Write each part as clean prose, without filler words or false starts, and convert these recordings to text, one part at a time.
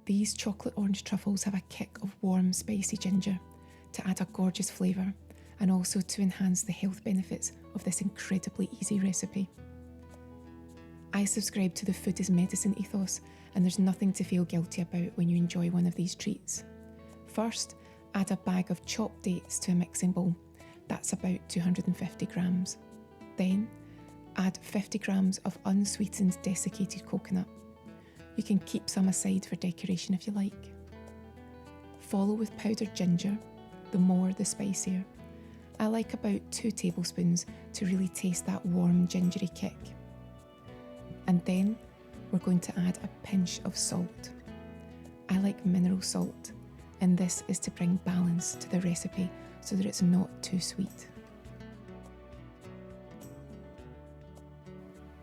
These chocolate orange truffles have a kick of warm, spicy ginger to add a gorgeous flavour and also to enhance the health benefits of this incredibly easy recipe. I subscribe to the food is medicine ethos, and there's nothing to feel guilty about when you enjoy one of these treats. First, add a bag of chopped dates to a mixing bowl. That's about 250 grams. Then, add 50 grams of unsweetened desiccated coconut. You can keep some aside for decoration if you like. Follow with powdered ginger, the more the spicier. I like about 2 tablespoons to really taste that warm gingery kick. And then we're going to add a pinch of salt. I like mineral salt, and this is to bring balance to the recipe so that it's not too sweet.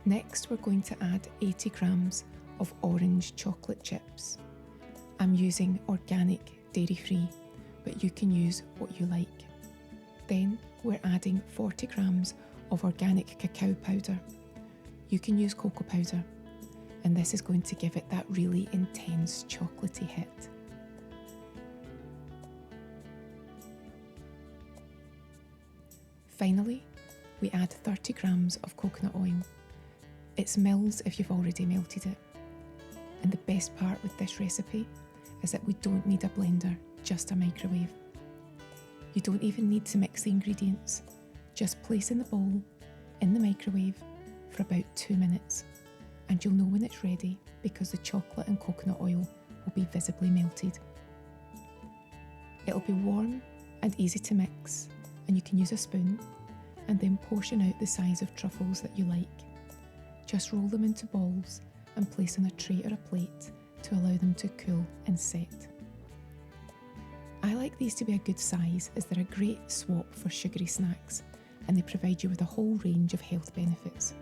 Next, we're going to add 80 grams of orange chocolate chips. I'm using organic, dairy-free, but you can use what you like. Then we're adding 40 grams of organic cacao powder. You can use cocoa powder, and this is going to give it that really intense chocolatey hit. Finally, we add 30 grams of coconut oil. It's mils if you've already melted it. And the best part with this recipe is that we don't need a blender, just a microwave. You don't even need to mix the ingredients. Just place in the bowl, in the microwave, for about 2 minutes, and you'll know when it's ready because the chocolate and coconut oil will be visibly melted. It'll be warm and easy to mix, and you can use a spoon and then portion out the size of truffles that you like. Just roll them into balls and place on a tray or a plate to allow them to cool and set. I like these to be a good size as they're a great swap for sugary snacks, and they provide you with a whole range of health benefits.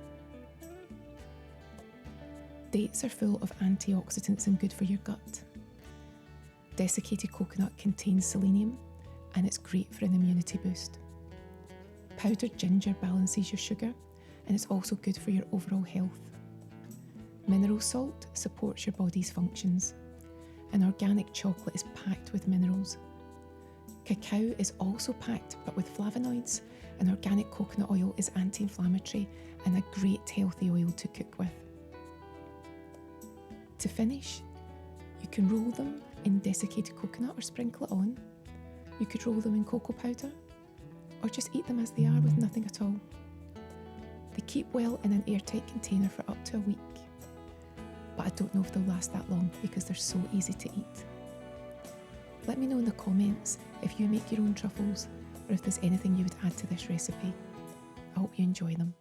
Dates are full of antioxidants and good for your gut. Desiccated coconut contains selenium, and it's great for an immunity boost. Powdered ginger balances your sugar, and it's also good for your overall health. Mineral salt supports your body's functions, and organic chocolate is packed with minerals. Cacao is also packed but with flavonoids, and organic coconut oil is anti-inflammatory and a great healthy oil to cook with. To finish, you can roll them in desiccated coconut or sprinkle it on. You could roll them in cocoa powder, or just eat them as they are with nothing at all. They keep well in an airtight container for up to a week, but I don't know if they'll last that long because they're so easy to eat. Let me know in the comments if you make your own truffles or if there's anything you would add to this recipe. I hope you enjoy them.